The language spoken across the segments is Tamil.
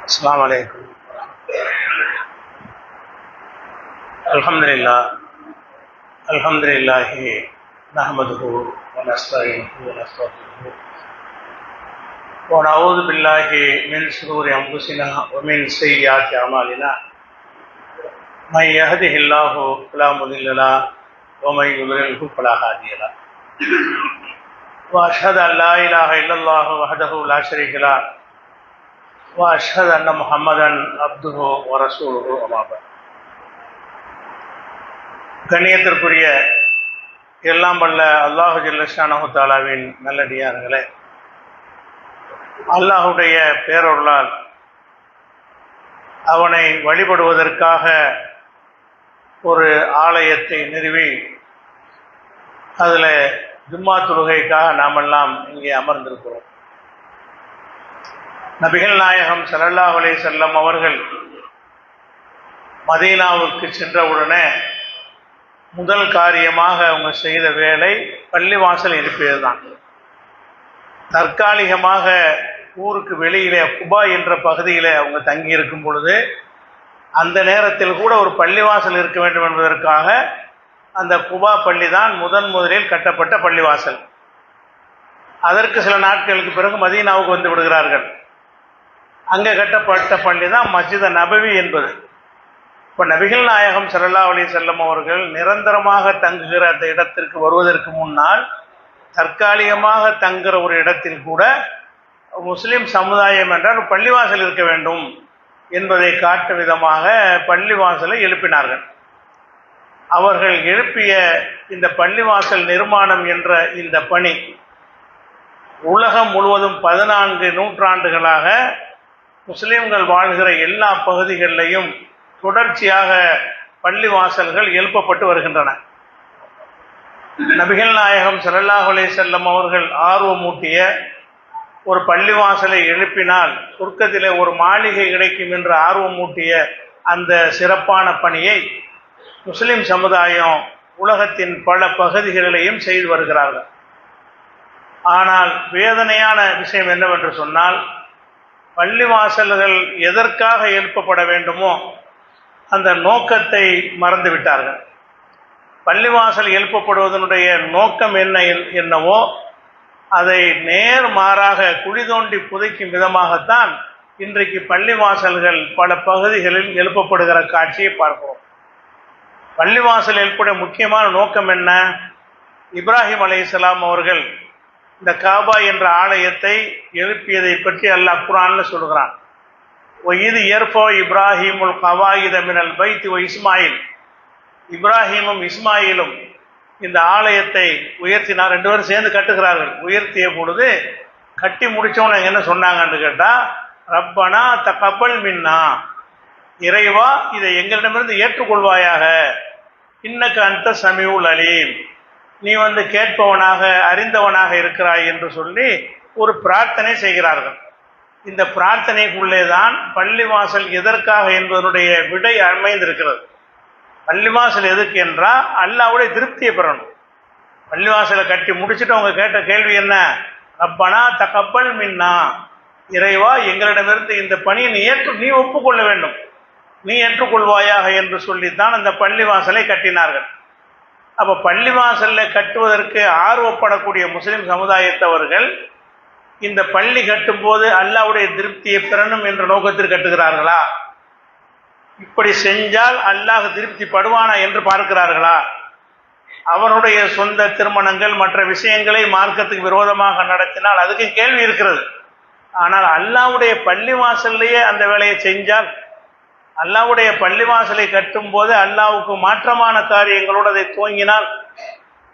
السلام عليكم. الحمد لله نحمده ونستعينه ونستغفره ونعوذ بالله من شرور انفسنا ومن سيئات اعمالنا من يهده الله فلا مضل له ومن يضلل فلا هادي له واشهد ان لا اله الا الله وحده لا شريك له واشهد ان محمدا عبده ورسوله اما بعد. கண்ணியத்திற்குரிய எல்லாம் வல்ல அல்லாஹு ஜல்லஷானஹு தஆலாவின் நல்லடியார்களே, அல்லாஹுடைய பேரருளால் அவனை வழிபடுவதற்காக ஒரு ஆலயத்தை நிறுவி அதில் ஜும்மா தொழுகைக்காக நாமெல்லாம் இங்கே அமர்ந்திருக்கிறோம். நபிகள் நாயகம் ஸல்லல்லாஹு அலைஹி வஸல்லம் அவர்கள் மதீனாவுக்கு சென்றவுடனே முதல் காரியமாக அவங்க செய்த வேலை பள்ளிவாசல் எழுப்பியது தான். தற்காலிகமாக ஊருக்கு வெளியிலே குபா என்ற பகுதியில் அவங்க தங்கி இருக்கும் பொழுது அந்த நேரத்தில் கூட ஒரு பள்ளிவாசல் இருக்க வேண்டும் என்பதற்காக அந்த குபா பள்ளி தான் முதலில் கட்டப்பட்ட பள்ளிவாசல். அதற்கு சில நாட்களுக்கு பிறகு மதீனாவுக்கு வந்து விடுகிறார்கள். அங்கே கட்டப்பட்ட பள்ளி தான் மஸ்ஜித் நபவி என்பது. இப்போ நபிகள் நாயகம் ஸல்லல்லாஹு அலைஹி வஸல்லம் அவர்கள் நிரந்தரமாக தங்குகிற அந்த இடத்திற்கு வருவதற்கு முன்னால் தற்காலிகமாக தங்குகிற ஒரு இடத்தில் கூட முஸ்லிம் சமுதாயம் என்றால் பள்ளிவாசல் இருக்க வேண்டும் என்பதை காட்டும் விதமாக பள்ளிவாசலை எழுப்பினார்கள். அவர்கள் எழுப்பிய இந்த பள்ளிவாசல் நிர்மாணம் என்ற இந்த பணி உலகம் முழுவதும் 14 நூற்றாண்டுகளாக முஸ்லிம்கள் வாழ்கிற எல்லா பகுதிகளிலையும் தொடர்ச்சியாக பள்ளிவாசல்கள் எழுப்பப்பட்டு வருகின்றன. நபிகள் நாயகம் ஸல்லல்லாஹு அலைஹி வஸல்லம் அவர்கள் ஆர்வமூட்டிய ஒரு பள்ளிவாசலை எழுப்பினால் சொர்க்கத்திலே ஒரு மாளிகை கிடைக்கும் என்று ஆர்வமூட்டிய அந்த சிறப்பான பணியை முஸ்லிம் சமுதாயம் உலகத்தின் பல பகுதிகளிலேயும் செய்து வருகிறார்கள். ஆனால் வேதனையான விஷயம் என்னவென்று சொன்னால், பள்ளிவாசல்கள் எதற்காக எழுப்பப்பட வேண்டுமோ அந்த நோக்கத்தை மறந்துவிட்டார்கள். பள்ளிவாசல் எழுப்பப்படுவதனுடைய நோக்கம் என்னவோ அதை நேர்மாறாக குழி தோண்டி புதைக்கும் விதமாகத்தான் இன்றைக்கு பள்ளிவாசல்கள் பல பகுதிகளில் எழுப்பப்படுகிற காட்சியை பார்க்கிறோம். பள்ளிவாசல் எழுப்புடைய முக்கியமான நோக்கம் என்ன? இப்ராஹிம் அலைஹிஸ்ஸலாம் அவர்கள் இந்த காபா என்ற ஆலயத்தை எழுப்பியதை பற்றி அல்லாஹ் குர்ஆன்ல சொல்கிறான். இது எர்ஃபோ இப்ராஹிமுல் கவாயித மினல் பைத் வ இஸ்மாயில், இப்ராஹிமும் இஸ்மாயிலும் இந்த ஆலயத்தை உயர்த்தினார். 2 பேரும் சேர்ந்து கட்டுகிறார்கள். உயர்த்திய பொழுது கட்டி முடிச்சவங்க என்ன சொன்னாங்கன்னு கேட்டால், ரப்பனா தகப்பல் மின்னா, இறைவா இதை எங்களிடமிருந்து ஏற்றுக்கொள்வாயாக, இன்னக அன்த சமீஉல் அலீம், நீ கேட்பவனாக அறிந்தவனாக இருக்கிறாய் என்று சொல்லி ஒரு பிரார்த்தனை செய்கிறார்கள். இந்த பிரார்த்தனைக்குள்ளே தான் பள்ளிவாசல் எதற்காக என்பதனுடைய விடை அமைந்திருக்கிறது. பள்ளிவாசல் எதுக்கு என்றால் அல்லாஹ்வுடைய திருப்தியை பெறணும். பள்ளிவாசலை கட்டி முடிச்சுட்டு அவங்க கேட்ட கேள்வி என்ன? ரப்பனா தகப்பல் மின்னா, இறைவா எங்களிடமிருந்து இந்த பணியை நீ ஒப்புக்கொள்ள வேண்டும், நீ ஏற்றுக்கொள்வாயாக என்று சொல்லித்தான் அந்த பள்ளிவாசலை கட்டினார்கள். அப்போ பள்ளிவாசலில் கட்டுவதற்கு ஆர்வப்படக்கூடிய முஸ்லிம் சமுதாயத்தவர்கள் இந்த பள்ளி கட்டும்போது அல்லாஹ்வுடைய திருப்தியை பெறணும் என்ற நோக்கத்தில் கட்டுகிறார்களா? இப்படி செஞ்சால் அல்லாஹ் திருப்தி படுவானா என்று பார்க்கிறார்களா? அவருடைய சொந்த திருமணங்கள் மற்ற விஷயங்களை மார்க்கத்துக்கு விரோதமாக நடத்தினால் அதுக்கு கேள்வி இருக்கிறது. ஆனால் அல்லாஹ்வுடைய பள்ளிவாசல்லையே அந்த வேலையை செஞ்சால், அல்லாஹ்வுடைய பள்ளிவாசலை கட்டும் போது அல்லாஹ்வுக்கு மாற்றமான காரியங்களோடு அதை துவங்கினால்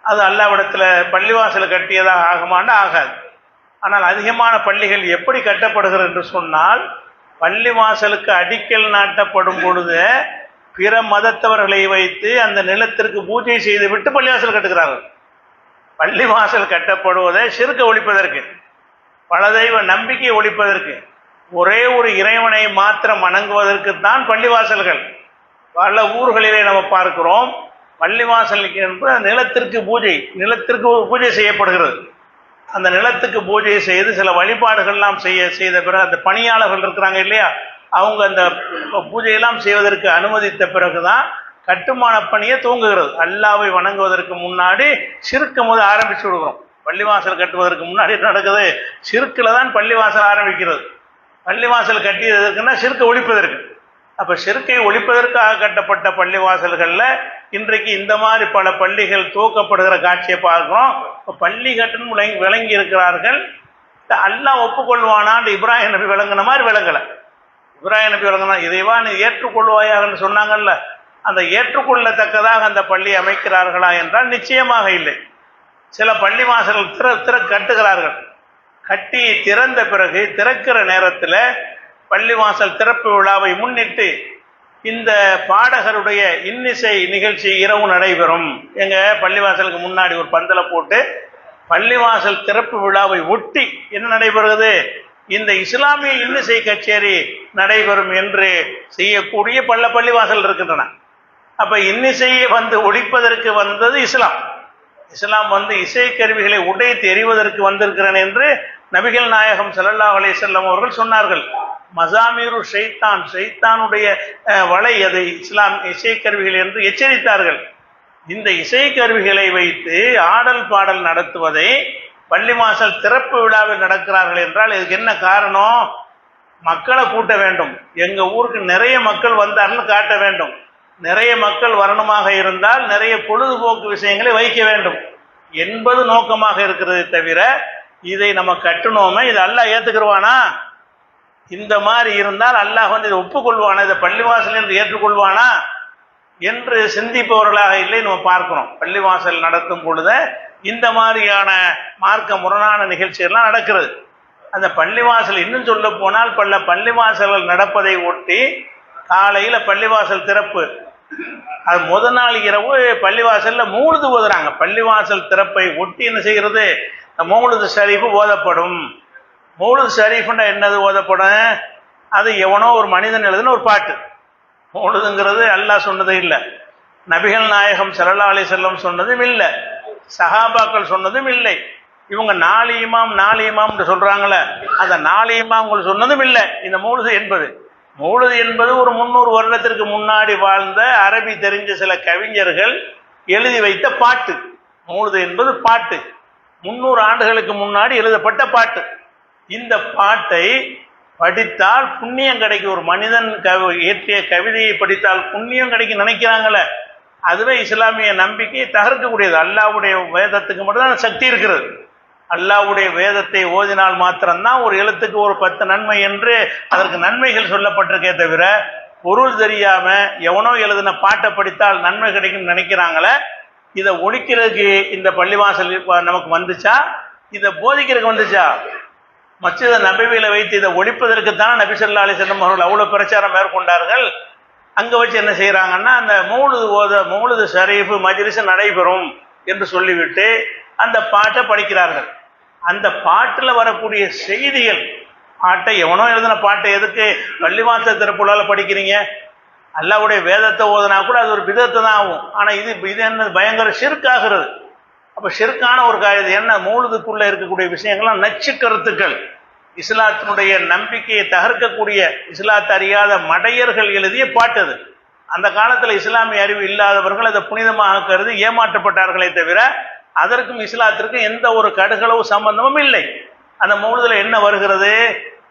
அது அல்லாஹ்விடத்தில் பள்ளிவாசலை கட்டியதாக ஆகுமான்னு ஆகாது. ஆனால் அதிகமான பள்ளிகள் எப்படி கட்டப்படுகிறது என்று சொன்னால், பள்ளிவாசலுக்கு அடிக்கல் நாட்டப்படும் பொழுது பிற மதத்தவர்களை வைத்து அந்த நிலத்திற்கு பூஜை செய்து விட்டு பள்ளிவாசல் கட்டுகிறார்கள். பள்ளிவாசல் கட்டப்படுவதை ஷிர்க்கை ஒழிப்பதற்கு, பல தெய்வ நம்பிக்கையை ஒழிப்பதற்கு, ஒரே ஒரு இறைவனை மாத்திரம் வணங்குவதற்கு தான் பள்ளிவாசல்கள். பல ஊர்களிலே நம்ம பார்க்கிறோம், பள்ளிவாசலுக்கு என்பது நிலத்திற்கு பூஜை செய்யப்படுகிறது. அந்த நிலத்துக்கு பூஜை செய்து சில வழிபாடுகள்லாம் செய்த பிறகு அந்த பணியாளர்கள் இருக்கிறாங்க இல்லையா, அவங்க அந்த பூஜையெல்லாம் செய்வதற்கு அனுமதித்த பிறகுதான் கட்டுமான பணியை துவங்குகிறது. அல்லாவை வணங்குவதற்கு முன்னாடி ஷிர்க் முதல் ஆரம்பிச்சு விடுகிறோம். பள்ளிவாசல் கட்டுவதற்கு முன்னாடி நடக்குது ஷிர்க்கில் தான் பள்ளிவாசல் ஆரம்பிக்கிறது. பள்ளிவாசல் கட்டியதற்குன்னா ஷிர்க்கை ஒழிப்பதற்கு. அப்போ ஷிர்க்கை ஒழிப்பதற்காக கட்டப்பட்ட பள்ளிவாசல்களில் இன்றைக்கு இந்த மாதிரி பல பள்ளிகள் துவக்கப்படுகிற காட்சியை பார்க்கிறோம். இப்போ பள்ளி கட்டுன்னு விளங்கி இருக்கிறார்கள். அல்லாஹ் ஒப்புக்கொள்வானான்னு இப்ராஹிம் நபி விளங்கின மாதிரி விளங்கலை. இப்ராஹிம் நபி விளங்கினா இதைவா நீ ஏற்றுக்கொள்வாயாகன்னு சொன்னாங்கல்ல, அந்த ஏற்றுக்கொள்ளத்தக்கதாக அந்த பள்ளி அமைக்கிறார்களா என்றால் நிச்சயமாக இல்லை. சில பள்ளி வாசல்கள் கட்டுகிறார்கள். கட்டி திறந்த பிறகு திறக்கிற நேரத்தில் பள்ளிவாசல் திறப்பு விழாவை முன்னிட்டு இந்த பாடகருடைய இன்னிசை நிகழ்ச்சி இரவு நடைபெறும். எங்க பள்ளிவாசலுக்கு முன்னாடி ஒரு பந்தலை போட்டு பள்ளிவாசல் திறப்பு விழாவை ஒட்டி என்ன நடைபெறுகிறது, இந்த இஸ்லாமிய இன்னிசை கச்சேரி நடைபெறும் என்று செய்யக்கூடிய பல பள்ளிவாசல் இருக்கின்றன. அப்ப இன்னிசையை ஒழிப்பதற்கு வந்தது இஸ்லாம். இஸ்லாம் இசை கருவிகளை உடைத்து எறிவதற்கு வந்திருக்கிறேன் என்று நபிகள் நாயகம் ஸல்லல்லாஹு அலைஹி வஸல்லம் அவர்கள் சொன்னார்கள். மசாமீரு ஷைத்தான், ஷைத்தானுடைய வலை அது இஸ்லாம் இசை கருவிகள் என்று எச்சரித்தார்கள். இந்த இசை கருவிகளை வைத்து ஆடல் பாடல் நடத்துவதை பள்ளிவாசல் திறப்பு விழாவில் நடக்கிறார்கள் என்றால் இதுக்கு என்ன காரணம்? மக்களை கூட்ட வேண்டும். எங்க ஊருக்கு நிறைய மக்கள் வந்தார்கள் காட்ட வேண்டும். நிறைய மக்கள் வரணுமாக இருந்தால் நிறைய பொழுதுபோக்கு விஷயங்களை வைக்க வேண்டும் என்பது நோக்கமாக இருக்கிறது தவிர இதை நம்ம கட்டணுமே இது அல்லாஹ் ஏற்றுக்கிடுவானா? இந்த மாதிரி இருந்தால் அல்லாஹ் இதை ஒப்புக்கொள்வானா? இதை பள்ளிவாசல் என்று ஏற்றுக்கொள்வானா என்று சிந்திப்பவர்களாக இல்லை நம்ம பார்க்கிறோம். பள்ளிவாசல் நடத்தும் பொழுது இந்த மாதிரியான மார்க்க முரணான நிகழ்ச்சிகள்லாம் நடக்கிறது. அந்த பள்ளிவாசல் இன்னும் சொல்ல போனால் பல பள்ளிவாசல்கள் நடப்பதை ஒட்டி காலையில் பள்ளிவாசல் திறப்பு, அது முதல் நாள் இரவு பள்ளிவாசல்ல மௌலிது ஓதுறாங்க. பள்ளிவாசல் திறப்பை ஒட்டி என்ன செய்கிறது, மௌலிது ஷரீஃப் ஓதப்படும். மௌலிது ஷரீஃப்னா என்னது ஓதப்படும்? அது எவனோ ஒரு மனிதன் எழுதுன ஒரு பாட்டு. மௌலிதுங்கிறது அல்லாஹ் சொன்னதே இல்லை, நபிகள் நாயகம் ஸல்லல்லாஹு அலைஹி வஸல்லம் சொன்னதும் இல்லை, சஹாபாக்கள் சொன்னதும் இல்லை. இவங்க நாலு இமாம் சொல்றாங்களே, அந்த நாலு இமாம்கள் சொன்னதும் இல்லை. இந்த மௌலிது என்பது ஒரு 300 வருடத்திற்கு முன்னாடி வாழ்ந்த அரபி தெரிஞ்ச சில கவிஞர்கள் எழுதி வைத்த பாட்டு. மௌலிது என்பது பாட்டு, 300 ஆண்டுகளுக்கு முன்னாடி எழுதப்பட்ட பாட்டு. இந்த பாட்டை படித்தால் புண்ணியம் கிடைக்கும். ஒரு மனிதன் இயற்றிய கவிதையை படித்தால் புண்ணியம் கிடைக்கும் நினைக்கிறாங்களே, அதுவே இஸ்லாமிய நம்பிக்கையை தகர்க்கக்கூடியது. அல்லாஹ்வுடைய வேதத்துக்கு மட்டும்தான் சக்தி இருக்கிறது. அல்லாஹ்வுடைய வேதத்தை ஓதினால் மாத்திரம்தான் ஒரு எழுத்துக்கு ஒரு 10 நன்மை என்று அதற்கு நன்மைகள் சொல்லப்பட்டிருக்கே தவிர பொருள் தெரியாம எவனோ எழுதின பாட்டை படித்தால் நன்மை கிடைக்கும் நினைக்கிறாங்களே. இதை ஒழிக்கிறதுக்கு இந்த பள்ளிவாசல் நமக்கு வந்துச்சா? இதை போதிக்கிறதுக்கு வந்துச்சா? மஸ்ஜித் நபவியில வைத்து இதை ஒழிப்பதற்கு தான் நபி ஸல்லல்லாஹு அலைஹி வஸல்லம் அவர்கள் அவ்வளவு பிரச்சாரம் மேற்கொண்டார்கள். அங்க வச்சு என்ன செய்யறாங்கன்னா, அந்த மௌலிது ஷரீஃப் மஜ்லிஸ் நடைபெறும் என்று சொல்லிவிட்டு அந்த பாட்டை படிக்கிறார்கள். அந்த பாட்டில் வரக்கூடிய செய்திகள், பாட்டை எவனோ எழுதின பாட்டை எதுக்கு பள்ளிவாசல் திறப்புலால படிக்கிறீங்க? அல்லாஹ்வுடைய வேதத்தை ஓதுனா கூட அது ஒரு பிதத்தை தான் ஆகும். ஆனா இது என்ன பயங்கர ஷிர்காகிறது. அப்ப ஷிர்கான ஒரு காரியம் என்ன, மௌலிதுக்குள்ள இருக்கக்கூடிய விஷயங்கள்லாம் நச்சு கருத்துக்கள், இஸ்லாத்தினுடைய நம்பிக்கையை தகர்க்கக்கூடிய, இஸ்லாத்தை அறியாத மடையர்கள் எழுதிய பாட்டு அது. அந்த காலத்துல இஸ்லாமிய அறிவு இல்லாதவர்கள் அதை புனிதமாக கருதி ஏமாற்றப்பட்டார்களே தவிர அதற்கும் இஸ்லாத்திற்கும் எந்த ஒரு கடுகளவு சம்பந்தமும் இல்லை. அந்த மௌலிதுல என்ன வருகிறது,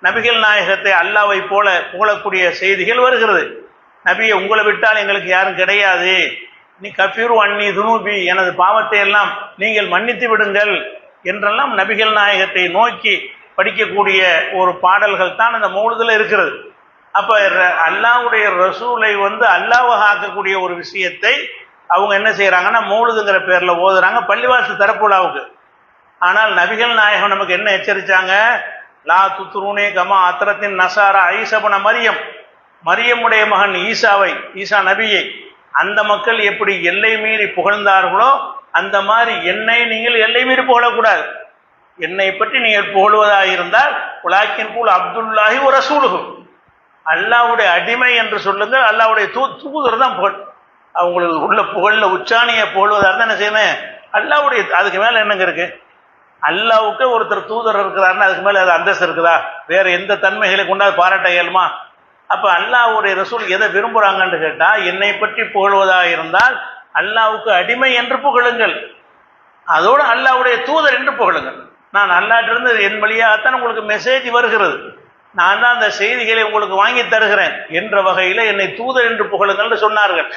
நபிகள் நாயகத்தை அல்லாஹ்வை போல புகழக்கூடிய செய்திகள் வருகிறது. நபியை உங்களை விட்டால் எங்களுக்கு யாரும் கிடையாது, நீ கஃபீரு அன்னி துனூபி, எனது பாவத்தை எல்லாம் நீங்கள் மன்னித்து விடுங்கள் என்றெல்லாம் நபிகள் நாயகத்தை நோக்கி படிக்கக்கூடிய ஒரு பாடல்கள் தான் அந்த மௌலிதுல இருக்கிறது. அப்ப அல்லாஹ்வுடைய ரசூலை அல்லாஹ்வாக ஆக்கக்கூடிய ஒரு விஷயத்தை அவங்க என்ன செய்யறாங்கன்னா மௌலிதுங்கிற பேர்ல ஓதுறாங்க பள்ளிவாசல் திறப்புலாவுக்கு. ஆனால் நபிகள் நாயகம் நமக்கு என்ன எச்சரிச்சாங்க, லா துத்ரூனே கமா அத்ரத்தின் நசாரா ஐஸபன மரியமுடைய மகன் ஈசா நபியை அந்த மக்கள் எப்படி எல்லை மீறி புகழ்ந்தார்களோ அந்த மாதிரி என்னை நீங்கள் எல்லை மீறி புகழக்கூடாது. என்னை பற்றி நீங்கள் புகழ்வதாக இருந்தால் உலாக்கின் கூல் அப்துல்லாஹி ஒரு ரசூலுஹு, அல்லாஹ்வுடைய அடிமை என்று சொல்லுங்கள், அல்லாஹ்வுடைய தூதர் தான் புகழ். அவங்களுக்கு உள்ள புகழ்ல உச்சாணியை புகழ்வதாக இருந்தால் என்ன செய்யணும், அல்லாஹ்வுடைய, அதுக்கு மேல என்னங்க இருக்கு? அல்லாஹ்வுக்கு ஒருத்தர் தூதர் இருக்கிறாருன்னா அதுக்கு மேல அது அந்தஸ்து இருக்குதா? வேற எந்த தன்மைகளை கொண்டாது பாராட்ட இயலுமா? அப்ப அல்லாஹ்வுடைய ரசூல் எதை விரும்புறாங்கன்னு கேட்டா, என்னை பற்றி புகழ்வதாக இருந்தால் அல்லாஹ்வுக்கு அடிமை என்று புகழுங்கள், அதோடு அல்லாஹ்வுடைய தூதர் என்று புகழுங்கள். நான் அல்லாஹ்விலிருந்து என் வழியாகத்தான் உங்களுக்கு மெசேஜ் வருகிறது, நான் தான் அந்த செய்திகளை உங்களுக்கு வாங்கி தருகிறேன் என்ற வகையில் என்னை தூதர் என்று புகழுங்கள் சொன்னார்கள்.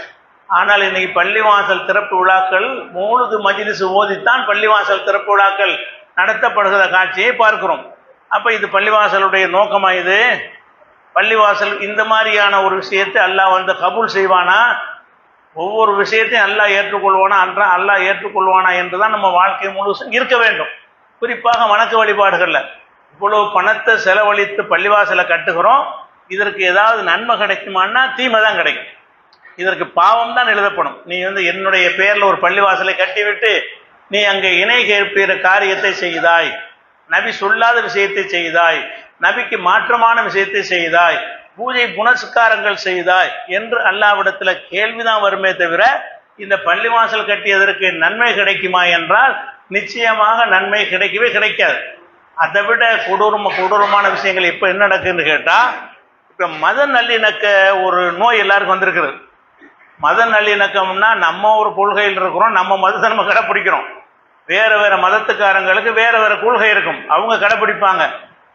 ஆனால் இன்னைக்கு பள்ளிவாசல் திறப்பு விழாக்கள் மௌலிது மஜ்லிஸ் ஓதித்தான் பள்ளிவாசல் திறப்பு விழாக்கள் நடத்தப்படுகிற காட்சியை பார்க்கிறோம். அப்ப இது பள்ளிவாசலுடைய நோக்கமா? இது பள்ளிவாசல் இந்த மாதிரியான ஒரு விஷயத்தை அல்லாஹ் வந்து கபூல் செய்வானா? ஒவ்வொரு விஷயத்தையும் அல்லாஹ் ஏற்றுக்கொள்வானா? அல்லாஹ் ஏற்றுக்கொள்வானா என்றுதான் நம்ம வாழ்க்கை முழுசும் இருக்க வேண்டும். குறிப்பாக வணக்க வழிபாடுகள்ல இவ்வளவு பணத்தை செலவழித்து பள்ளிவாசலை கட்டுகிறோம், இதற்கு ஏதாவது நன்மை கிடைக்குமான்னா தீமை தான் கிடைக்கும். இதற்கு பாவம் தான் எழுதப்படும். நீ வந்து என்னுடைய பெயர்ல ஒரு பள்ளிவாசலை கட்டிவிட்டு நீ அங்கே இணை கேட்பிற காரியத்தை செய்தாய், நபி சொல்லாத விஷயத்தை செய்தாய், நபிக்கு மாற்றமான விஷயத்தை செய்தாய், பூஜை புனஸ்காரங்கள் செய்தாய் என்று அல்லாஹ்விடத்துல கேள்விதான் வருமே தவிர இந்த பள்ளிவாசல் கட்டியதற்கு நன்மை கிடைக்குமா என்றால் நிச்சயமாக நன்மை கிடைக்கவே கிடைக்காது. அதை விட கொடூரமான விஷயங்கள் இப்ப என்ன நடக்குன்னு கேட்டா, இப்ப மத நல்லிணக்க ஒரு நோய் எல்லாருக்கும் வந்திருக்கிறது. மத நல்லிணக்கம்னா நம்ம ஒரு கொள்கையில் இருக்கிறோம், நம்ம மதத்தை நம்ம கடைப்பிடிக்கிறோம். வேற வேற மதத்துக்காரங்களுக்கு வேற வேற கொள்கை இருக்கும், அவங்க கடைப்பிடிப்பாங்க.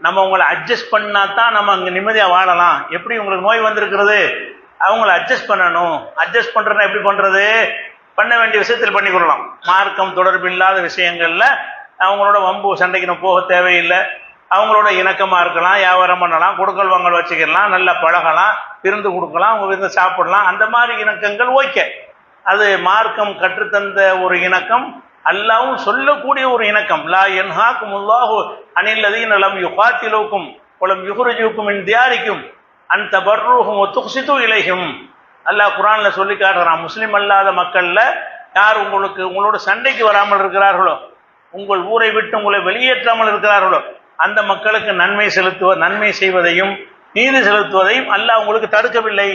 நம்ம உங்களை அட்ஜஸ்ட் பண்ணா தான் நம்ம அங்கே நிம்மதியாக வாழலாம். எப்படி உங்களுக்கு நோய் வந்திருக்கிறது? அவங்கள அட்ஜஸ்ட் பண்ணணும். அட்ஜஸ்ட் பண்றதுன்னா எப்படி பண்றது? பண்ண வேண்டிய விஷயத்தில் பண்ணி கொள்ளலாம். மார்க்கம் தொடர்பு இல்லாத விஷயங்கள்ல அவங்களோட வம்பு சண்டைக்கு நம்ம போக தேவையில்லை. அவங்களோட இணக்கமா இருக்கலாம், வியாபாரம் பண்ணலாம், கொடுக்கல் வாங்கல் வச்சுக்கலாம், நல்லா பழகலாம், விருந்து கொடுக்கலாம், அவங்க விருந்து சாப்பிடலாம். அந்த மாதிரி இணக்கங்கள் ஓகே, அது மார்க்கம் கற்றுத்தந்த ஒரு இணக்கம், அல்லாஹ்வும் சொல்லக்கூடிய ஒரு இணக்கம். லா யன்ஹாகுமுல்லாஹு அனில்லதீன லம் யுகாத்திலூக்கும் வலம் யுஹ்ரிஜூக்கும் மின் தியாரிக்கும் அன் தபர்ருஹும் வ துக்ஸிது இலைஹிம். அல்லாஹ் குர்ஆன்ல சொல்லி காட்டுறான், முஸ்லிம் அல்லாத மக்கள்ல யார் உங்களோட சண்டைக்கு வராமல் இருக்கிறார்களோ, உங்கள் ஊரை விட்டு உங்களை வெளியேற்றாமல் இருக்கிறார்களோ, அந்த மக்களுக்கு நன்மை செய்வதையும் நீதி செலுத்துவதையும் அல்லாஹ் உங்களுக்கு தடுக்கவில்லை.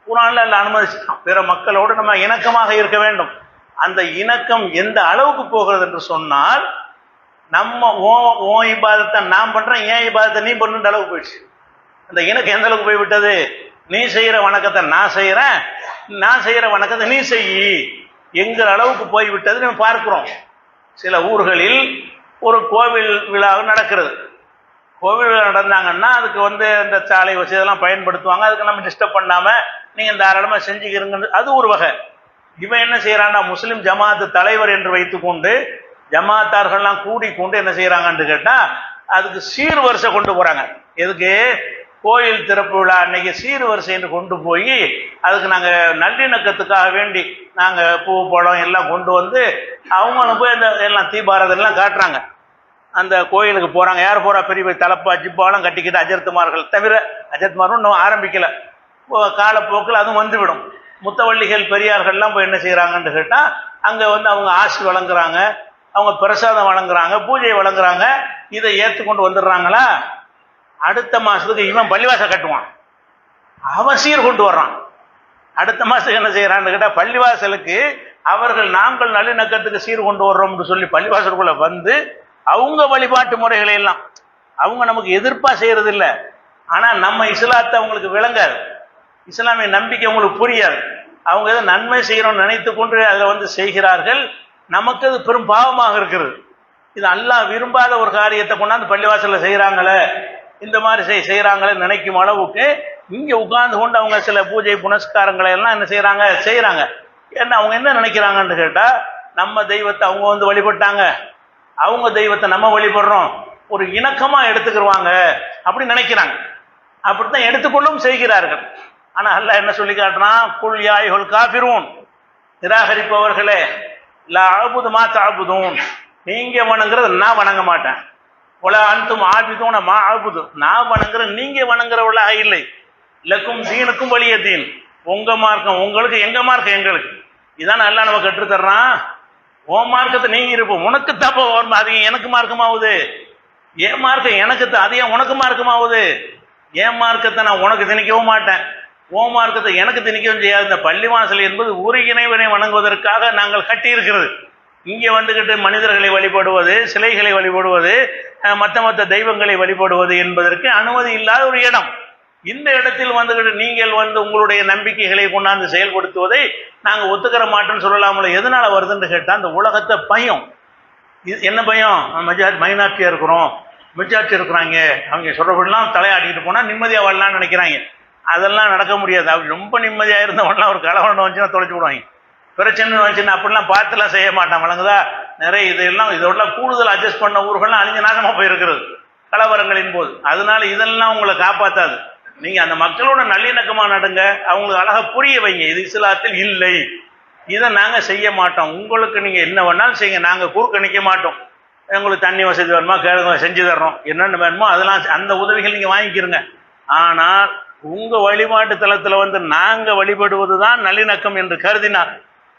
குர்ஆன்ல அல்லாஹ் அனுமதிச்சான். பிற மக்களோடு நம்ம இணக்கமாக இருக்க வேண்டும். அந்த இணக்கம் எந்த அளவுக்கு போகிறது என்று சொன்னால், நம்ம ஓ இபாதத்தை நான் பண்றேன், ஏன் இபாதத்தை நீ பண்ணுற அளவுக்கு போயிடுச்சு. அந்த இணக்கம் எந்த அளவுக்கு போய்விட்டது? நீ செய்யற வணக்கத்தை நான் செய்யறேன், நான் செய்யற வணக்கத்தை நீ செய்யி என்கிற அளவுக்கு போய்விட்டது நம்ம பார்க்கிறோம். சில ஊர்களில் ஒரு கோவில் விழா நடக்கிறது. கோவில் விழா நடந்தாங்கன்னா அதுக்கு வந்து இந்த சாலை வசதி இதெல்லாம் பயன்படுத்துவாங்க. அதுக்கு நம்ம டிஸ்டர்ப் பண்ணாம நீங்க தாராளமா செஞ்சுக்கிறீங்க, அது ஒரு வகை. இவன் என்ன செய்யறான்னா, முஸ்லிம் ஜமாத்து தலைவர் என்று வைத்துக்கொண்டு ஜமாத்தார்கள்லாம் கூடிக்கொண்டு என்ன செய்யறாங்கன்னு கேட்டா, அதுக்கு சீர்வரிசை கொண்டு போறாங்க. எதுக்கு? கோயில் திறப்பு விழா அன்னைக்கு சீர்வரிசை என்று கொண்டு போய் அதுக்கு நாங்க நல்லிணக்கத்துக்காக வேண்டி நாங்க பூ பழம் எல்லாம் கொண்டு வந்து அவங்களும் போய் இந்த எல்லாம் தீபாரதம் எல்லாம் காட்டுறாங்க. அந்த கோயிலுக்கு போறாங்க. யார் போறா? பெரிய பெரிய தலப்பா ஜிப்பாலாம் கட்டிக்கிட்டு அஜர்த்துமார்கள் தவிர, அஜர்த்துமாரும் இன்னும் ஆரம்பிக்கல, காலப்போக்கில் அதுவும் வந்துவிடும். முத்தவள்ளிகள் பெரியார்கள்லாம் போய் என்ன செய்யறாங்கன்னு கேட்டா, அங்க வந்து அவங்க ஆசி வழங்குறாங்க, அவங்க பிரசாதம் வழங்குறாங்க, பூஜை வழங்குறாங்க. இதை ஏற்றுக்கொண்டு வந்துடுறாங்களா? அடுத்த மாசத்துக்கு இவன் பள்ளிவாசல் கட்டுவான், அவன் சீர் கொண்டு வர்றான். அடுத்த மாசத்துக்கு என்ன செய்யறான்னு கேட்டா, பள்ளிவாசலுக்கு அவர்கள் நாங்கள் நல்லிணக்கத்துக்கு சீர் கொண்டு வர்றோம்னு சொல்லி பள்ளிவாசலுக்குள்ள வந்து அவங்க வழிபாட்டு முறைகளை எல்லாம் அவங்க நமக்கு எதிர்ப்பா செய்யறது இல்லை. ஆனா நம்ம இஸ்லாத்தை அவங்களுக்கு விளங்காது, இஸ்லாமிய நம்பிக்கை அவங்களுக்கு புரியாது. அவங்க ஏதோ நன்மை செய்யணும்னு நினைத்து கொண்டு அதில் வந்து செய்கிறார்கள். நமக்கு அது பெரும் பாவமாக இருக்கிறது. இது அல்லாஹ் விரும்பாத ஒரு காரியத்தை கொண்டாந்து பள்ளிவாசல்ல செய்யறாங்களே, இந்த மாதிரி செய்யறாங்களே நினைக்கும் அளவுக்கு இங்க உட்கார்ந்து கொண்டு அவங்க சில பூஜை புனஸ்காரங்களை எல்லாம் என்ன செய்யறாங்க. ஏன்னா அவங்க என்ன நினைக்கிறாங்கன்னு கேட்டா, நம்ம தெய்வத்தை அவங்க வந்து வழிபட்டாங்க, அவங்க தெய்வத்தை நம்ம வழிபடுறோம், ஒரு இணக்கமா எடுத்துக்கிடுவாங்க அப்படி நினைக்கிறாங்க. அப்படித்தான் எடுத்துக்கொள்ளும் செய்கிறார்கள். ஆனா அல்லாஹ் என்ன சொல்லி காட்டுறான், குல் யா அய்யுஹல் காஃபிரூன், நிராகரிப்பவர்களே, லா அஅபுது மா தஅபுதூன், நீங்க வணங்குறது நான் வணங்க மாட்டேன், வலா அன்தும் ஆபிதூன மா அஅபுது, நான் வணங்குற நீங்க வணங்குறவர்களாக இல்லை, லக்கும் தீனுக்கும் வலிய தீன், உங்க மார்க்கம் உங்களுக்கு, எங்க மார்க்கம் எங்களுக்கு. இதான் அல்லாஹ் நம்ம கற்று தர்றான். உன் மார்க்கத்தை நீங்க இருப்போம், உனக்கு தப்ப அது எனக்கு மார்க்கமாகுது, என் மார்க்கம் எனக்கு அது ஏன் உனக்கு மார்க்கமாகுது? என் மார்க்கத்தை நான் உனக்கு திணிக்கவும் மாட்டேன், உன் மார்க்கத்தை எனக்கு திணிக்கவும் செய்யாது. இந்த பள்ளிவாசல் என்பது ஒரு இறைவனை வணங்குவதற்காக நாங்கள் கட்டி இருக்கிறது. இங்கே வந்துகிட்டு மனிதர்களை வழிபடுவது, சிலைகளை வழிபடுவது, மற்ற தெய்வங்களை வழிபடுவது என்பதற்கு அனுமதி இல்லாத ஒரு இடம். இந்த இடத்தில் வந்துகிட்டு நீங்கள் வந்து உங்களுடைய நம்பிக்கைகளை கொண்டாந்து செயல்படுத்துவதை நாங்கள் ஒத்துக்கிற மாட்டோம்னு சொல்லலாமல. எதனால வருதுன்னு கேட்டால் அந்த உலகத்தை பயம். என்ன பயம்? மைனாரிட்டியாக இருக்கிறோம், மெஜாரிட்டி இருக்கிறாங்க, அவங்க சொல்கிறபடிலாம் தலையாட்டிக்கிட்டு போனால் நிம்மதியாக வாழலாம்னு நினைக்கிறாங்க. அதெல்லாம் நடக்க முடியாது. அப்படி ரொம்ப நிம்மதியாக இருந்தவங்களாம் ஒரு கலவரம் வந்துச்சுன்னா தொலைச்சி விடுவாங்க. பிரச்சனை வந்துச்சுன்னா அப்படிலாம் பார்த்துலாம் செய்ய மாட்டான். வழங்குதா? நிறைய இதெல்லாம் கூடுதல் அட்ஜஸ்ட் பண்ண ஊர்கள்லாம் அழிஞ்ச நாசமாக போயிருக்கிறது கலவரங்களின் போது. அதனால இதெல்லாம் உங்களை காப்பாற்றாது. நீங்கள் அந்த மக்களோட நல்லிணக்கமாக நடுங்க, அவங்களுக்கு அழகாக புரிய வைங்க, இது இஸ்லாத்தில் இல்லை, இதை நாங்கள் செய்ய மாட்டோம், உங்களுக்கு நீங்கள் என்ன வேணாலும் செய்யுங்க, நாங்கள் குறுக்க நிற்க மாட்டோம், உங்களுக்கு தண்ணி வசதி வேணுமா கேளுங்க, செஞ்சு தர்றோம், என்னென்ன வேணுமோ அதெல்லாம் அந்த உதவிகள் நீங்கள் வாங்கிக்கிறங்க. ஆனால் உங்கள் வழிபாட்டு தலத்தில் வந்து நாங்கள் வழிபடுவது தான் நல்லிணக்கம் என்று கருதினால்,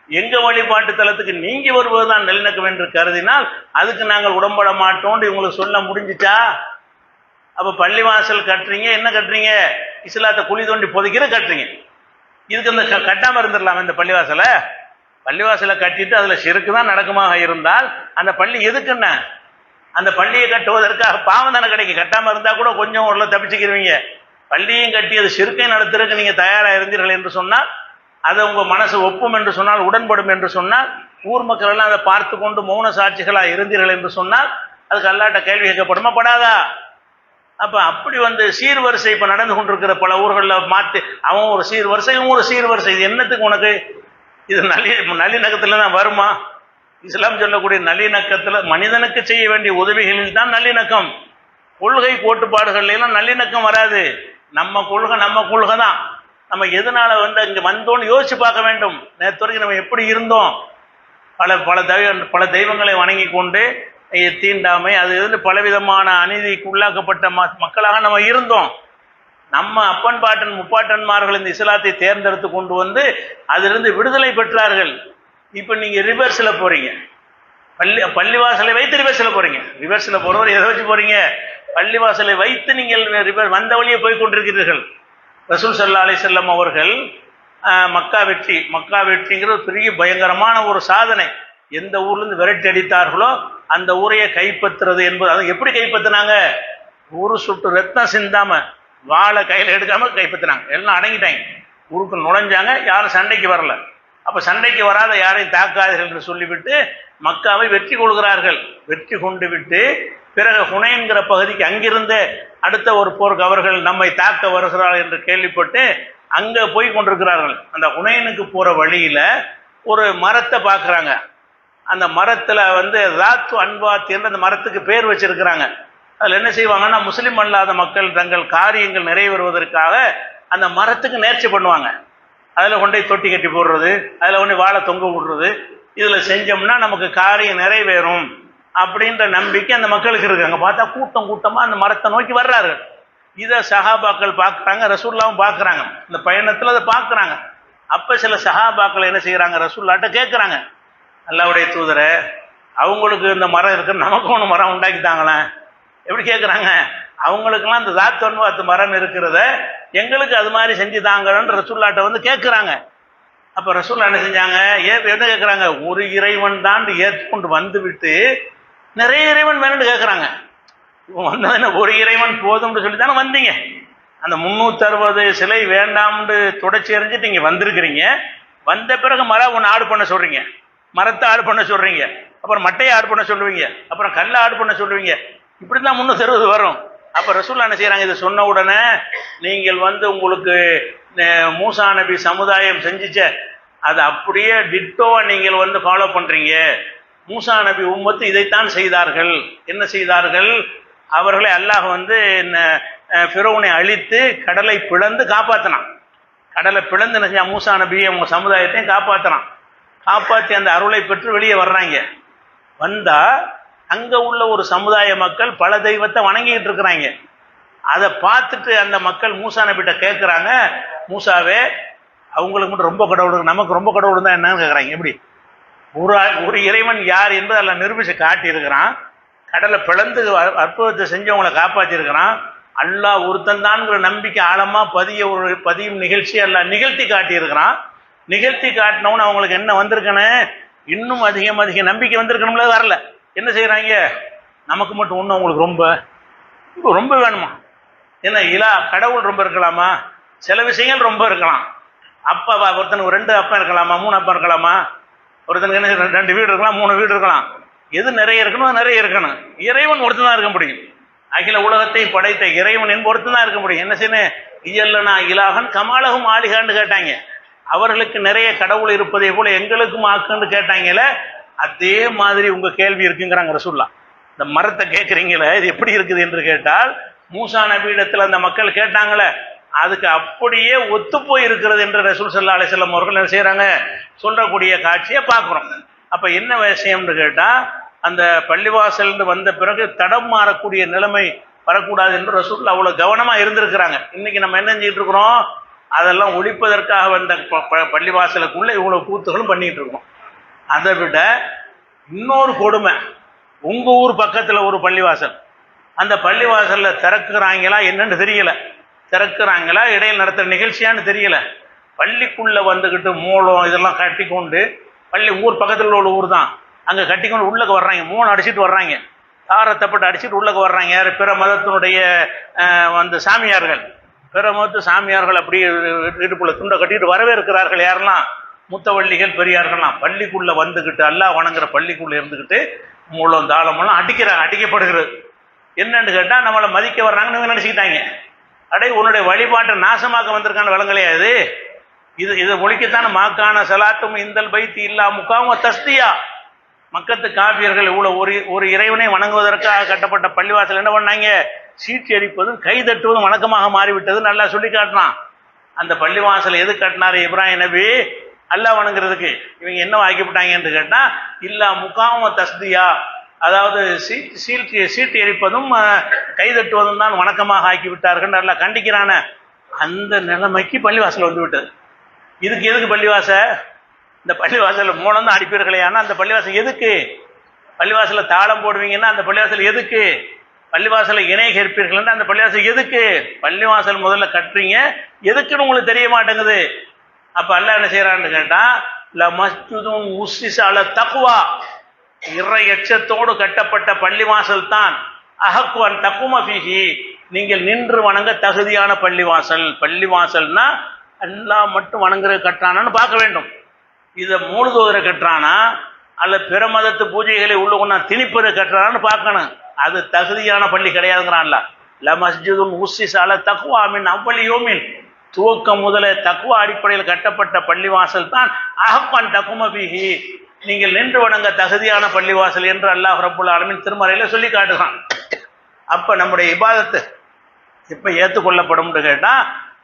எங்கள் வழிபாட்டு தலத்துக்கு நீங்கள் வருவது தான் நல்லிணக்கம் என்று கருதினால் அதுக்கு நாங்கள் உடம்பட மாட்டோம்னு இவங்களுக்கு சொல்ல முடிஞ்சிச்சா? அப்போ பள்ளிவாசல் கட்டுறீங்க, என்ன கட்டுறீங்க? இஸ்லாத்தை குழி தோண்டி புதைக்கிற கட்டுறீங்க. இதுக்கு இந்த கட்டாமல் இருந்துடலாம். இந்த பள்ளிவாசலை கட்டிட்டு அதில் சிறுக்கு தான் நடக்குமாக இருந்தால் அந்த பள்ளி எதுக்குன்னா அந்த பள்ளியை கட்டுவதற்காக பாவம் தானே கிடைக்கும். கட்டாமல் இருந்தால் கூட கொஞ்சம் உள்ள தப்பிச்சுக்கிருவீங்க. பள்ளியும் கட்டி அது சிறுக்கை நடத்துறதுக்கு நீங்கள் தயாராக இருந்தீர்கள் என்று சொன்னால், அதை உங்கள் மனசு ஒப்பும் என்று சொன்னால், உடன்படும் என்று சொன்னால், ஊர் மக்கள் எல்லாம் அதை பார்த்து கொண்டு மௌன சாட்சிகளாக இருந்தீர்கள் என்று சொன்னால் அதுக்கு அல்லாட்ட கேள்வி கேட்கப்படுமா படாதா? அப்போ அப்படி வந்து சீர்வரிசை இப்போ நடந்து கொண்டிருக்கிற பல ஊர்களில் மாற்றி அவன் ஒரு சீர்வரிசை, இவன் ஒரு சீர்வரிசை. இது என்னத்துக்கு உனக்கு? இது நல்லிணக்கத்தில் தான் வருமா? இஸ்லாம் சொல்லக்கூடிய நல்லிணக்கத்தில் மனிதனுக்கு செய்ய வேண்டிய உதவிகளில் தான் நல்லிணக்கம். கொள்கை கோட்பாடுகள்லாம் நல்லிணக்கம் வராது. நம்ம கொள்கை தான். நம்ம எதனால வந்து இங்கே வந்தோன்னு யோசிச்சு பார்க்க வேண்டும். நேற்று வரைக்கும் நம்ம எப்படி இருந்தோம்? பல தெய்வங்களை வணங்கி கொண்டு தீண்டாமை அது இருந்து பலவிதமான அநீதிக்கு உள்ளாக்கப்பட்ட மக்களாக நம்ம இருந்தோம். நம்ம அப்பன் பாட்டன் முப்பாட்டன்மார்கள் இந்த இஸ்லாத்தை தேர்ந்தெடுத்து கொண்டு வந்து அதிலிருந்து விடுதலை பெற்றார்கள். இப்போ நீங்கள் ரிவர்ஸில் போகிறீங்க. பள்ளிவாசலை வைத்து ரிவர்ஸில் போகிறீங்க. ரிவர்ஸில் போகிறவர் எதை வச்சு போகிறீங்க? பள்ளிவாசலை வைத்து நீங்கள் வந்த வழியே போய் கொண்டிருக்கிறீர்கள். ரசூல் ஸல்லல்லாஹு அலைஹி வஸல்லம் அவர்கள் மக்கா வெற்றிங்கிறது பெரிய பயங்கரமான ஒரு சாதனை. எந்த ஊர்லேருந்து விரட்டி அடித்தார்களோ அந்த ஊரையை கைப்பற்றுறது என்பது. அதை எப்படி கைப்பற்றினாங்க? ஒரு சொட்டு ரத்தம் சிந்தாம, வாழை கையில் எடுக்காம கைப்பற்றினாங்க. எல்லாம் அடங்கிட்டாங்க, ஊருக்கு நுழைஞ்சாங்க, யாரும் சண்டைக்கு வரல. அப்போ சண்டைக்கு வராத யாரையும் தாக்காதீர்கள் என்று சொல்லிவிட்டு மக்காவை வெற்றி கொள்கிறார்கள். வெற்றி கொண்டு விட்டு பிறகு ஹுனைன்கிற பகுதிக்கு அங்கிருந்து அடுத்த ஒரு போருக்கு அவர்கள் நம்மை தாக்க வருகிறார்கள் என்று கேள்விப்பட்டு அங்கே போய் கொண்டிருக்கிறார்கள். அந்த ஹுனைனுக்கு போகிற வழியில் ஒரு மரத்தை பார்க்குறாங்க. அந்த மரத்தில் வந்து ராத்து அன்பாத் என்று அந்த மரத்துக்கு பேர் வச்சிருக்கிறாங்க. அதில் என்ன செய்வாங்கன்னா, முஸ்லீம் அல்லாத மக்கள் தங்கள் காரியங்கள் நிறைவேறுவதற்காக அந்த மரத்துக்கு நேர்ச்சி பண்ணுவாங்க. அதில் கொண்டே தொட்டி கட்டி போடுறது, அதில் கொண்டு வாழை தொங்க விடுறது, இதில் செஞ்சோம்னா நமக்கு காரியம் நிறைவேறும் அப்படின்ற நம்பிக்கை அந்த மக்களுக்கு இருக்கு. அங்கே பார்த்தா கூட்டமாக அந்த மரத்தை நோக்கி வர்றார்கள். இதை சஹாபாக்கள் பார்க்குறாங்க, ரசூல்லாவும் பார்க்குறாங்க. இந்த பயணத்தில் அதை பார்க்குறாங்க. அப்போ சில சஹாபாக்கள் என்ன செய்கிறாங்க, ரசூல்லாட்ட கேட்குறாங்க, அல்லாஹ்வுடைய தூதரே, அவங்களுக்கு இந்த மரம் இருக்குது, நமக்கு ஒன்று மரம் உண்டாக்கிட்டாங்களேன். எப்படி கேட்குறாங்க? அவங்களுக்கெல்லாம் இந்த தாத்தொன்வாத்து மரம் இருக்கிறத எங்களுக்கு அது மாதிரி செஞ்சு தாங்கன்னு ரசூல்லாட்ட வந்து கேட்குறாங்க. அப்போ ரசூல்லா என்ன செஞ்சாங்க? என்ன கேட்குறாங்க? ஒரு இறைவன் தான் ஏற்றுக்கொண்டு வந்து விட்டு நிறைய இறைவன் வேணும்னு கேட்குறாங்க. இப்போ வந்ததுன்னா ஒரு இறைவன் போதும்னு சொல்லி தானே வந்தீங்க. அந்த 360 சிலை வேண்டாம்னு தொடச்சி எறிஞ்சிட்டு இங்கே வந்திருக்கிறீங்க. வந்த பிறகு மரம் ஒன்று ஆடு பண்ண சொல்கிறீங்க, மரத்தை ஆடு பண்ண சொல்கிறீங்க, அப்புறம் மட்டையை ஆடு பண்ண சொல்லுவீங்க, அப்புறம் கல்லை ஆடு பண்ண சொல்லுவீங்க. இப்படி தான் 360 வரும். அப்போ ரசூல்லா என்ன செய்கிறாங்க? இதை சொன்ன உடனே நீங்கள் வந்து உங்களுக்கு மூசா நபி சமுதாயம் செஞ்சிச்ச அதை அப்படியே டிட்டோவை நீங்கள் வந்து ஃபாலோ பண்ணுறீங்க. மூசா நபி உம்மத்து இதைத்தான் செய்தார்கள். என்ன செய்தார்கள்? அவர்களை அல்லாஹ் வந்து ஃபிரௌனை அழித்து கடலை பிளந்து காப்பாற்றினான். கடலை பிளந்து என்ன செஞ்சான்? மூசா நபியை அவங்க சமுதாயத்தையும் காப்பாற்றினான். காப்பாற்றி அந்த அருளை பெற்று வெளியே வர்றாங்க. வந்தால் அங்கே உள்ள ஒரு சமுதாய மக்கள் பல தெய்வத்தை வணங்கிட்டு இருக்கிறாங்க. அதை பார்த்துட்டு அந்த மக்கள் மூசா நபிட்ட கேட்குறாங்க, மூசாவே, அவங்களுக்கு மட்டும் ரொம்ப கடவுள், நமக்கு ரொம்ப கடவுள் தான் என்னன்னு கேட்குறாங்க. எப்படி? ஒரு இறைவன் யார் என்பதை அதில் நிரூபித்து காட்டியிருக்கிறான். கடலை பிளந்து அற்புதத்தை செஞ்சவங்களை காப்பாற்றிருக்கிறான். அல்லாஹ் ஒருத்தன் தான்ங்கிற நம்பிக்கை ஆழமாக பதியும் நிகழ்ச்சி எல்லாம் நிகழ்த்தி காட்டியிருக்கிறான். நிகழ்த்தி காட்டினவனு அவங்களுக்கு என்ன வந்திருக்கணும்? இன்னும் அதிக நம்பிக்கை வந்திருக்கணும்ல. வரல. என்ன செய்கிறாங்க? நமக்கு மட்டும் ஒன்று, அவங்களுக்கு ரொம்ப வேணுமா? என்ன இலா கடவுள் ரொம்ப இருக்கலாமா? சில விஷயங்கள் ரொம்ப இருக்கலாம். அப்பா ஒருத்தனுக்கு 2 அப்பா இருக்கலாமா, 3 அப்பா இருக்கலாமா? ஒருத்தனுக்கு என்ன 2 வீடு இருக்கலாம், 3 வீடு இருக்கலாம். எது நிறைய இருக்கணும், நிறைய இருக்கணும். இறைவன் ஒருத்தன் தான் இருக்க முடியும். அகில உலகத்தை படைத்த இறைவன் என்பது ஒருத்தன் தான் இருக்க முடியும். என்ன செய்யணும்? இயல்லனா இலாகன் கமாலகும் ஆலிகான்னு கேட்டாங்க. அவர்களுக்கு நிறைய கடவுள் இருப்பதை போல எங்களுக்கும் ஆக்குன்னு கேட்டாங்கல்ல, அதே மாதிரி உங்க கேள்வி இருக்குங்கிறாங்க ரசூலுல்லாஹ். இந்த மரத்தை கேட்குறீங்களே, இது எப்படி இருக்குது என்று கேட்டால், மூசா நபியிடத்தில் அந்த மக்கள் கேட்டாங்களே, அதுக்கு அப்படியே ஒத்து போய் இருக்கிறது என்று ரசூல் ஸல்லல்லாஹு அலைஹி வஸல்லம் அவர்கள் என்ன செய்யறாங்க, சொல்லக்கூடிய காட்சியை பார்க்குறோம். அப்ப என்ன விஷயம்னு கேட்டா, அந்த பள்ளிவாசல் வந்த பிறகு தடம் மாறக்கூடிய நிலைமை வரக்கூடாது என்று ரசூல் அவ்வளவு கவனமா இருந்திருக்கிறாங்க. இன்னைக்கு நம்ம என்ன செஞ்சுட்டு இருக்கிறோம், அதெல்லாம் ஒழிப்பதற்காக வந்த பள்ளிவாசலுக்குள்ள இவ்வளவு கூத்துகளும் பண்ணிட்டு இருக்கோம். அதை விட இன்னொரு கொடுமை, உங்க ஊர் பக்கத்துல ஒரு பள்ளிவாசல், அந்த பள்ளிவாசல்ல திறக்குறாங்களா என்னன்னு தெரியல, திறக்குறாங்களா இடையில் நடத்துற நிகழ்ச்சியான்னு தெரியல, பள்ளிக்குள்ள வந்துக்கிட்டு மூலம் இதெல்லாம் கட்டி கொண்டு, பள்ளி ஊர் பக்கத்தில் உள்ள ஊர் தான், அங்கே கட்டிக்கொண்டு உள்ளக்க வர்றாங்க, 3 அடிச்சுட்டு வர்றாங்க, தாரத்தப்பட்டு அடிச்சுட்டு உள்ளக்க வர்றாங்க. யார்? பிற மதத்தினுடைய அந்த சாமியார்கள், பிற மதத்து சாமியார்கள் அப்படி இடுப்புல துண்டை கட்டிட்டு வரவே இருக்கிறார்கள். யாரெல்லாம்? முத்தவள்ளிகள், பெரியார்கள்லாம் பள்ளிக்குள்ள வந்துக்கிட்டு, அல்லாஹ் வணங்குற பள்ளிக்குள்ள இருந்துக்கிட்டு மூலம் தாளமெல்லாம் அடிக்கப்படுகிறது. என்னன்னு கேட்டால், நம்மளை மதிக்க வர்றாங்கன்னு நினச்சிக்கிட்டாங்க. அடே, உன்னுடைய வழிபாட்டை நாசமாக்க வந்திருக்கான விலங்கலையா இது? இதை ஒழிக்கத்தான மாக்கான சலாத்தும் இந்தல் பைத்தி இல்லா முக்காம தஸ்தியா. மக்கத்து காபியர்கள் இவ்வளவு ஒரு இறைவனை வணங்குவதற்காக கட்டப்பட்ட பள்ளிவாசல் என்ன பண்ணாங்க? சீட்டி அடிப்பதும் கை தட்டுவதும் வணக்கமாக மாறிவிட்டது. நல்லா சொல்லி காட்டினான். அந்த பள்ளிவாசல் எது கட்டினாரு இப்ராஹிம் நபி? அல்லாஹ் வணங்குறதுக்கு. இவங்க என்ன ஆக்கிவிட்டாங்க என்று கேட்டா, இல்லா முகாம தஸ்தியா, அதாவது சீட்டி அடிப்பதும் கை தட்டுவதும் தான் வணக்கமாக ஆக்கிவிட்டார்கள். நல்லா கண்டிக்கிறான அந்த நிலைமைக்கு பள்ளிவாசல் வந்து விட்டது. இதுக்கு எதுக்கு பள்ளிவாசல்? இந்த பள்ளிவாசல் மூலம் தான் அடிப்பீர்களே, ஆனால் அந்த பள்ளிவாசல் எதுக்கு? பள்ளிவாசல தாளம் போடுவீங்கன்னா அந்த பள்ளிவாசல் எதுக்கு? பள்ளிவாசலை இணை கேட்பீர்கள் அந்த பள்ளிவாசல் எதுக்கு? பள்ளிவாசல் முதல்ல கட்டுறீங்க, எதுக்குன்னு உங்களுக்கு தெரிய மாட்டேங்குது. அப்ப அல்லாஹ் என்ன செய்யறான்னு கேட்டா, லமஸ்ஜிதுன் உஸ்ஸிஸ அலா தக்வா, இறை எச்சத்தோடு கட்டப்பட்ட பள்ளிவாசல் தான் அஹக்குவன் தக்கும ஃபீஹி, நீங்கள் நின்று வணங்க தகுதியான பள்ளிவாசல். பள்ளிவாசல்னா அல்லாஹ் மட்டும் வணங்குறது கட்டுறானான்னு பார்க்க வேண்டும். இதை மூழ்குவதை கட்டுறானா அல்ல பிற மதத்து பூஜைகளை உள்ள கொண்டா திணிப்பதை கட்டுறான்னு பார்க்கணும். அது தகுதியான பள்ளி கிடையாதுங்கிறான்ல. லமஸ்ஜிதுன் உஸ்ஸிஸ அலா தக்வா மின் அவ்வலி யௌமின், துவக்கம் முதல தக்குவா அடிப்படையில் கட்டப்பட்ட பள்ளிவாசல் தான் அஹ்கன் தக்கும பிஹி, நீங்கள் நின்று வணங்க தகுதியான பள்ளிவாசல் என்று அல்லாஹ் ரப்புல் ஆலமீன் திருமறையில சொல்லி காட்டுகிறான். அப்ப நம்முடைய இபாதத்து இப்ப ஏற்றுக்கொள்ளப்படும் கேட்டா,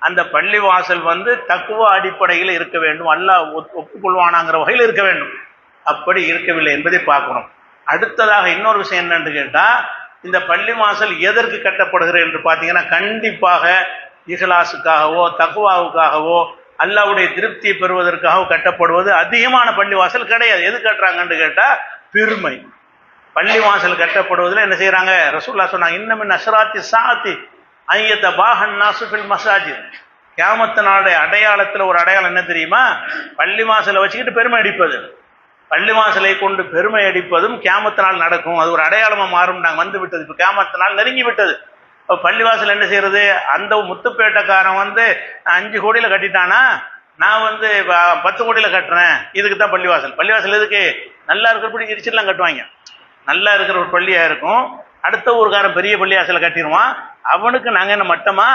அந்த பள்ளிவாசல் தக்குவா அடிப்படையில் இருக்க வேண்டும், அல்லாஹ் ஒப்புக்கொள்வானாங்கிற வகையில் இருக்க வேண்டும். அப்படி இருக்கவில்லை என்பதை பார்க்கணும். அடுத்ததாக இன்னொரு விஷயம் என்னன்னு கேட்டா, இந்த பள்ளிவாசல் எதற்கு கட்டப்படுகிறது என்று பார்த்தீங்கன்னா, கண்டிப்பாக இஹ்லாஸுக்காகவோ தக்வாவுக்காகவோ அல்லாஹ்வுடைய திருப்தியை பெறுவதற்காக கட்டப்படுவது அதிகமான பள்ளிவாசல் கிடையாது. எது கட்டுறாங்கன்னு கேட்டா, பெருமை. பள்ளிவாசல் கட்டப்படுவதில் என்ன செய்யறாங்க? ரசூலுல்லாஹ் சொன்னாங்க, இன்னமின் அஷ்ராத்தி சாத்தி ஐயத்த பாஹன் நாசு ஃபில் மசாஜித், கியாமத் நாளுடைய அடையாளத்தில் ஒரு அடையாளம் என்ன தெரியுமா? பள்ளிவாசலை வச்சுக்கிட்டு பெருமை அடிப்பது. பள்ளிவாசலை கொண்டு பெருமை அடிப்பதும் கியாமத் நாள் நடக்கும், அது ஒரு அடையாளமா மாறும். நாங்கள் வந்து விட்டது, இப்போ கியாமத் நாள் நெருங்கி விட்டது. இப்போ பள்ளிவாசல் என்ன செய்யறது? அந்த முத்துப்பேட்டைக்காரன் 5 கோடியில் கட்டிட்டானா, நான் 10 கோடியில் கட்டுறேன், இதுக்கு தான் பள்ளிவாசல். பள்ளிவாசல் எதுக்கு? நல்லா இருக்கிறபடி இடிச்சிடலாம் கட்டுவாங்க. நல்லா இருக்கிற ஒரு பள்ளியா இருக்கும், அடுத்த ஊருக்காரன் பெரிய பள்ளிவாசலை கட்டிடுவான், அவனுக்கு நாங்கள் என்ன மட்டமா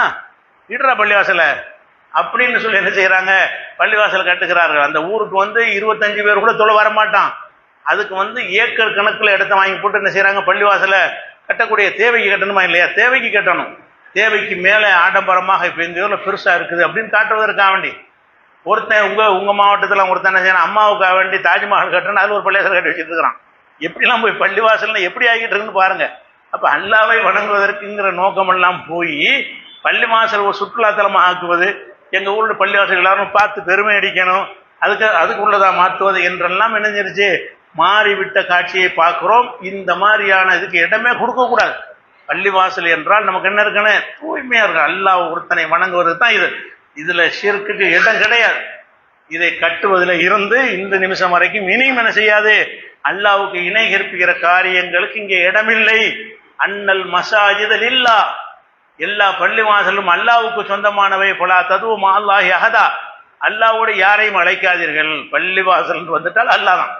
இடுற பள்ளிவாசலை அப்படின்னு சொல்லி என்ன செய்யறாங்க? பள்ளிவாசல் கட்டுகிறார்கள். அந்த ஊருக்கு 25 பேர் கூட தொலை வரமாட்டான். அதுக்கு ஏக்கர் கணக்கில் இடத்த வாங்கி போட்டு என்ன செய்யறாங்க? பள்ளிவாசலை கட்டக்கூடிய தேவைக்கு கட்டணுமா இல்லையா? தேவைக்கு கட்டணும். தேவைக்கு மேலே ஆடம்பரமாக இப்போ எங்கள் ஊரில் பெருசாக இருக்குது அப்படின்னு காட்டுவதற்காக வேண்டி ஒருத்தன் உங்கள் மாவட்டத்தில் ஒருத்தன் என்ன செய்யறான்? அம்மாவுக்காக வேண்டி தாஜ்மஹால் கட்டணும், அதில் ஒரு பள்ளிவாசல் கட்டி வச்சுட்டு இருக்கிறான். எப்படிலாம் போய் பள்ளிவாசல்னா எப்படி ஆகிட்டு இருக்குன்னு பாருங்க. அப்போ அல்லாவை வணங்குவதற்குங்கிற நோக்கமெல்லாம் போய் பள்ளிவாசல் ஒரு சுற்றுலாத்தலமாக ஆக்குவது, எங்கள் ஊரில் பள்ளிவாசல் எல்லாரும் பார்த்து பெருமை அடிக்கணும், அதுக்குள்ளதாக மாற்றுவது என்றெல்லாம் இணைஞ்சிருச்சு, மாறிவிட்ட காட்சியை பார்க்கிறோம். இந்த மாதிரியான இதுக்கு இடமே கொடுக்கக்கூடாது. பள்ளிவாசல் என்றால் நமக்கு என்ன இருக்கணும்? தூய்மையா இருக்கு, அல்லாஹ் ஒருத்தனை வணங்குவது தான் இது. இதுல ஷிர்க்குக்கு இடம் கிடையாது. இதை கட்டுவதில் இருந்து இந்த நிமிஷம் வரைக்கும் இனியும் என்ன செய்யாது? அல்லாஹ்வுக்கு இணை கற்பிக்கிற காரியங்களுக்கு இங்கே இடமில்லை. அன்னல் மசாஜித லில்லாஹ், எல்லா பள்ளிவாசலும் அல்லாஹ்வுக்கு சொந்தமானவை. பலா ததுவு மஅல்லாஹி அஹதா, அல்லாஹ்வோடு யாரையும் அழைக்காதீர்கள். பள்ளிவாசல் வந்துட்டால் அல்லாஹ் தான்,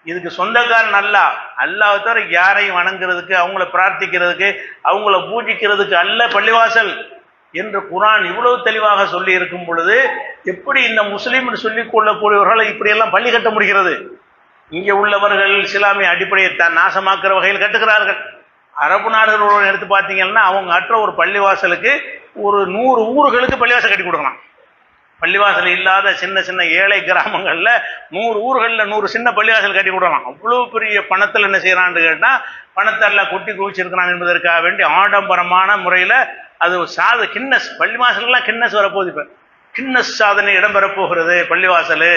இதுக்கு சொந்தக்காரன் அல்லாஹ். அல்லாஹ் தவிர யாரையும் வணங்குறதுக்கு, அவங்கள பிரார்த்திக்கிறதுக்கு, அவங்கள பூஜிக்கிறதுக்கு அல்ல பள்ளிவாசல் என்று குர்ஆன் இவ்வளவு தெளிவாக சொல்லி இருக்கும் பொழுது எப்படி இந்த முஸ்லீம் சொல்லிக் கொள்ளக்கூடியவர்களை இப்படியெல்லாம் பள்ளி கட்ட முடிகிறது? இங்கே உள்ளவர்கள் இஸ்லாமிய அடிப்படையை நாசமாக்குற வகையில் கட்டுகிறார்கள். அரபு நாடுகளோடு எடுத்து பார்த்தீங்கன்னா அவங்க அற்ற ஒரு பள்ளிவாசலுக்கு ஒரு 100 ஊர்களுக்கு பள்ளிவாசல் கட்டி கொடுக்கலாம். பள்ளிவாசல் இல்லாத சின்ன சின்ன ஏழை கிராமங்களில் 100 ஊர்களில் 100 சின்ன பள்ளிவாசல் கட்டி கொடுக்கலாம். அவ்வளோ பெரிய பணத்தில் என்ன செய்யறான்னு கேட்டால் பணத்தெல்லாம் கொட்டி குவிச்சிருக்கிறான் என்பதற்காக வேண்டி ஆடம்பரமான முறையில் அது கின்னஸ் பள்ளிவாசல்லாம் கின்னஸ் வரப்போகுது. இப்போ கின்னஸ் சாதனை இடம்பெறப் போகிறது பள்ளிவாசல்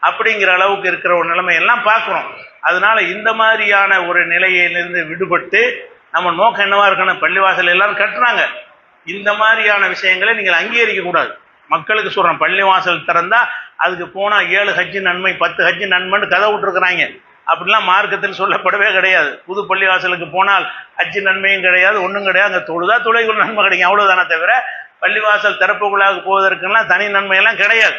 அப்படிங்கிற அளவுக்கு இருக்கிற ஒரு நிலைமையெல்லாம் பார்க்குறோம். அதனால இந்த மாதிரியான ஒரு நிலையிலிருந்து விடுபட்டு நம்ம நோக்கம் என்னவா இருக்கணும்? பள்ளிவாசல் எல்லாரும் கட்டுறாங்க, இந்த மாதிரியான விஷயங்களை நீங்கள் அங்கீகரிக்க கூடாது. மக்களுக்கு சொல்கிறேன், பள்ளிவாசல் திறந்தா அதுக்கு போனால் 7 ஹஜ்ஜு நன்மை 10 ஹஜ்ஜு நன்மைன்னு கதை விட்டுருக்குறாங்க. அப்படிலாம் மார்க்கத்தில் சொல்லப்படவே கிடையாது. புது பள்ளிவாசலுக்கு போனால் ஹஜ்ஜு நன்மையும் கிடையாது, ஒன்றும் கிடையாது. அங்கே தொழுதா தொழுகைக்குள்ள நன்மை கிடைக்கும், அவ்வளோதானே தவிர பள்ளிவாசல் திறப்புக்குள்ளாக போவதற்கெல்லாம் தனி நன்மையெல்லாம் கிடையாது.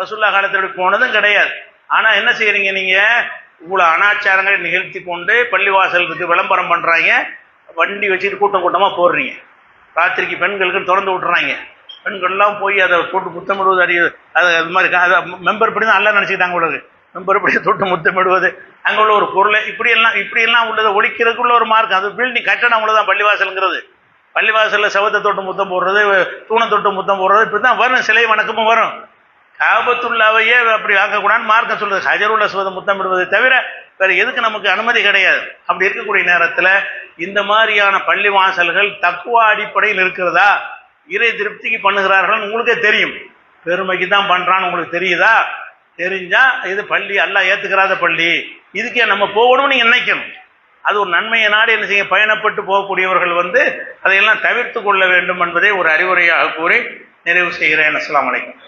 ரசூலுல்லாஹ் காலத்தோடு போனதும் கிடையாது. ஆனால் என்ன செய்கிறீங்க நீங்கள்? இவ்வளோ அனாச்சாரங்களை நிகழ்த்தி கொண்டு பள்ளிவாசலுக்கு விளம்பரம் பண்ணுறாங்க, வண்டி வச்சுட்டு கூட்டம் கூட்டமாக போடுறீங்க. ராத்திரிக்கு பெண்களுக்கு திறந்து விட்டுறாங்க, பெண்கள்லாம் போய் அதை தொட்டு முத்தமிடுவது அறியுது. அது மாதிரி அதை மெம்பர் இப்படி தான் எல்லாம் நினச்சிக்கிட்டாங்க. உள்ளது மெம்பர் இப்படி தொட்டு முத்தமிடுவது, அங்கே உள்ள ஒரு பொருளை இப்படியெல்லாம் உள்ளதை ஒழிக்கிறதுக்குள்ள ஒரு மார்க். அது பில்டிங் கட்டணம் உள்ளதான் பள்ளிவாசலுங்கிறது. பள்ளிவாசலில் செவத்தை தொட்டு முத்தம் போடுறது, தூணை தொட்டு முத்தம் போடுறது, இப்படி தான் வரும். சிலை வணக்கமும் வரும். காபத்துல்லாவையே அப்படி ஆக்கக்கூடாதுன்னு மார்க்கம் சொல்லுது. ஹஜருல் அஸ்வதை முத்தமிடுவதை தவிர வேறு எதுக்கு நமக்கு அனுமதி கிடையாது. அப்படி இருக்கக்கூடிய நேரத்தில் இந்த மாதிரியான பள்ளிவாசல்கள் தக்குவா அடிப்படையில் இருக்கிறதா, இறை திருப்திக்கு பண்ணுகிறார்கள் உங்களுக்கே தெரியும். பெருமைக்கு தான் பண்ணுறான்னு உங்களுக்கு தெரியுதா? தெரிஞ்சால் இது பள்ளி அல்லாஹ் ஏற்றுக்கிறாத பள்ளி, இதுக்கே நம்ம போகணும்னு நீங்கள் நினைக்கணும். அது ஒரு நன்மையை நாடு என்ன செய்ய பயணப்பட்டு போகக்கூடியவர்கள் அதையெல்லாம் தவிர்த்து கொள்ள வேண்டும் என்பதை ஒரு அறிவுரையாக கூறி நிறைவு செய்கிறேன். அஸ்ஸலாமு அலைக்கும்.